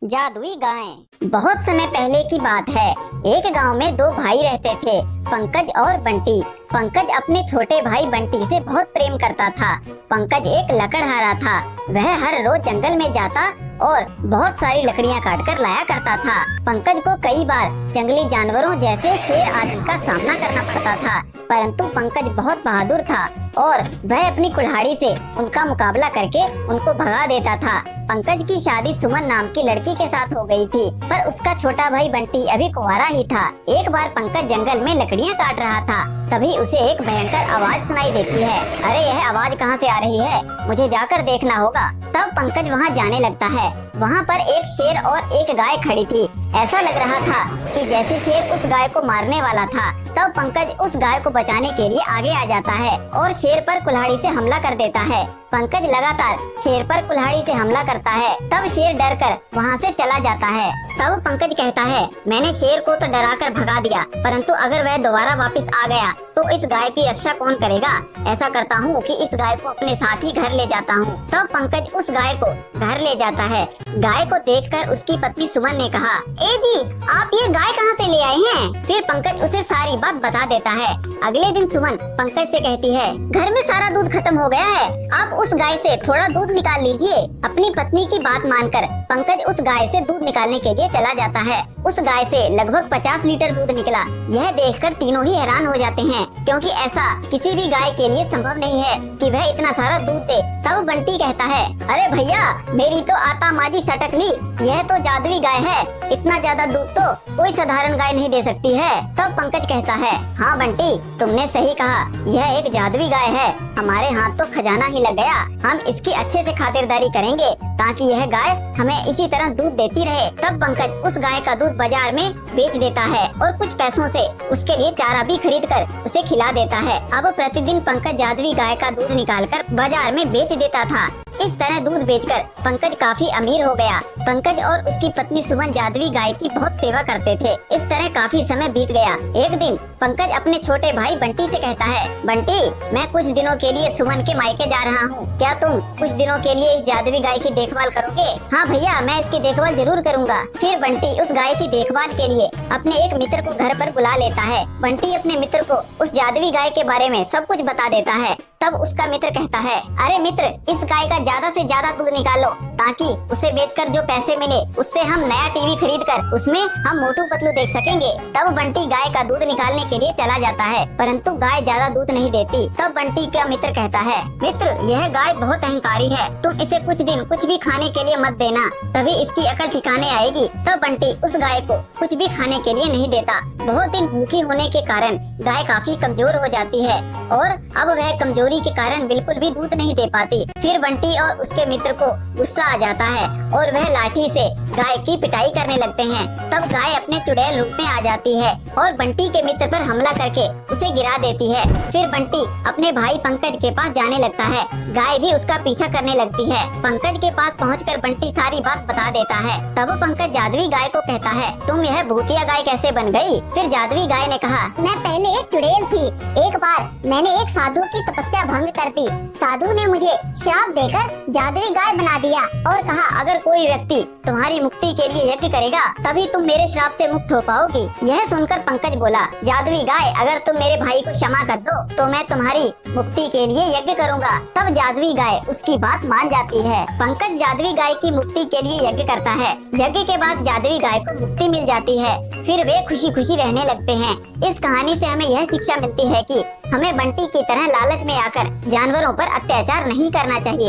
जादुई गाय। बहुत समय पहले की बात है। एक गांव में दो भाई रहते थे, पंकज और बंटी। पंकज अपने छोटे भाई बंटी से बहुत प्रेम करता था। पंकज एक लकड़हारा था। वह हर रोज जंगल में जाता और बहुत सारी लकड़ियां काटकर लाया करता था। पंकज को कई बार जंगली जानवरों जैसे शेर आदि का सामना करना पड़ता था, परंतु पंकज बहुत बहादुर था और वह अपनी कुल्हाड़ी से उनका मुकाबला करके उनको भगा देता था। पंकज की शादी सुमन नाम की लड़की के साथ हो गई थी, पर उसका छोटा भाई बंटी अभी कुंवारा ही था। एक बार पंकज जंगल में लकड़ियां काट रहा था, तभी उसे एक भयंकर आवाज सुनाई देती है। अरे यह आवाज कहां से आ रही है, मुझे जाकर देखना होगा। तब पंकज वहां जाने लगता है। वहां पर एक शेर और एक गाय खड़ी थी। ऐसा लग रहा था कि जैसे शेर उस गाय को मारने वाला था। तब पंकज उस गाय को बचाने के लिए आगे आ जाता है और शेर पर कुल्हाड़ी से हमला कर देता है। पंकज लगातार शेर पर कुल्हाड़ी से हमला करता है। तब शेर डरकर वहां से चला जाता है। तब पंकज कहता है, मैंने शेर को तो डराकर भगा दिया, परंतु अगर वह दोबारा वापस आ गया तो इस गाय की रक्षा कौन करेगा। ऐसा करता हूँ कि इस गाय को अपने साथ ही घर ले जाता हूँ। तब पंकज उस गाय को घर ले जाता है। गाय को देखकर उसकी पत्नी सुमन ने कहा, ए जी, आप ये गाय कहाँ से ले आए हैं? फिर पंकज उसे सारी बात बता देता है। अगले दिन सुमन पंकज से कहती है, घर में सारा दूध खत्म हो गया है, आप उस गाय से थोड़ा दूध निकाल लीजिए। अपनी पत्नी की बात मानकर पंकज उस गाय से दूध निकालने के लिए चला जाता है। उस गाय से लगभग 50 लीटर दूध निकला। यह देखकर तीनों ही हैरान हो जाते हैं, क्योंकि ऐसा किसी भी गाय के लिए संभव नहीं है कि वह इतना सारा दूध दे। तब बंटी कहता है, अरे भैया, मेरी तो आता माजी सटक ली, यह तो जादुई गाय है, इतना ज्यादा दूध तो कोई साधारण गाय नहीं दे सकती है। तब पंकज कहता है, हाँ बंटी, तुमने सही कहा, यह एक जादुई गाय है। हमारे हाथ तो खजाना ही लग गया। हम इसकी अच्छे से खातिरदारी करेंगे ताकि यह गाय हमें इसी तरह दूध देती रहे। तब पंकज उस गाय का दूध बाजार में बेच देता है और कुछ पैसों से उसके लिए चारा भी खरीद कर उसे खिला देता है। अब प्रतिदिन पंकज जादुई गाय का दूध निकालकर बाजार में बेच देता था। इस तरह दूध बेचकर पंकज काफी अमीर हो गया। पंकज और उसकी पत्नी सुमन जादुई गाय की बहुत सेवा करते थे। इस तरह काफी समय बीत गया। एक दिन पंकज अपने छोटे भाई बंटी से कहता है, बंटी, मैं कुछ दिनों के लिए सुमन के मायके जा रहा हूँ, क्या तुम कुछ दिनों के लिए इस जादुई गाय की देखभाल करोगे? हाँ भैया, मैं इसकी देखभाल जरूर करूँगा। फिर बंटी उस गाय की देखभाल के लिए अपने एक मित्र को घर पर बुला लेता है। बंटी अपने मित्र को उस जादुई गाय के बारे में सब कुछ बता देता है। तब उसका मित्र कहता है, अरे मित्र, इस गाय का ज्यादा से ज्यादा दूध निकालो ताकि उसे बेचकर जो पैसे मिले उससे हम नया टीवी खरीद कर उसमें हम मोटू पतलू देख सकेंगे। तब बंटी गाय का दूध निकालने के लिए चला जाता है, परंतु गाय ज्यादा दूध नहीं देती। तब बंटी का मित्र कहता है, मित्र, यह गाय बहुत अहंकारी है, तुम इसे कुछ दिन कुछ भी खाने के लिए मत देना, तभी इसकी अकल ठिकाने आएगी। तब बंटी उस गाय को कुछ भी खाने के लिए नहीं देता। बहुत दिन भूखी होने के कारण गाय काफी कमजोर हो जाती है और अब वह कमजोरी के कारण बिल्कुल भी दूध नहीं दे पाती। फिर बंटी और उसके मित्र को गुस्सा आ जाता है और वह लाठी से गाय की पिटाई करने लगते हैं। तब गाय अपने चुड़ैल रूप में आ जाती है और बंटी के मित्र पर हमला करके उसे गिरा देती है। फिर बंटी अपने भाई पंकज के पास जाने लगता है। गाय भी उसका पीछा करने लगती है। पंकज के पास पहुंचकर बंटी सारी बात बता देता है। तब पंकज जादुई गाय को कहता है, तुम यह भूतिया गाय कैसे बन गई? फिर जादुई गाय ने कहा, मैं पहले एक चुड़ैल थी। एक बार मैंने एक साधु की तपस्या भंग कर दी। साधु ने मुझे श्राप देकर जादुई गाय बना दिया और कहा, अगर कोई व्यक्ति तुम्हारी मुक्ति के लिए यज्ञ करेगा तभी तुम मेरे श्राप से मुक्त हो पाओगी। यह सुनकर पंकज बोला, जादुई गाय, अगर तुम मेरे भाई को क्षमा कर दो तो मैं तुम्हारी मुक्ति के लिए यज्ञ करूँगा। तब जादुई गाय उसकी बात मान जाती है। पंकज जादुई गाय की मुक्ति के लिए यज्ञ करता है। यज्ञ के बाद जादुई गाय को मुक्ति मिल जाती है। फिर वे खुशी खुशी रहने लगते हैं। इस कहानी से हमें यह शिक्षा मिलती है कि हमें बंटी की तरह लालच में आकर जानवरों पर अत्याचार नहीं करना चाहिए।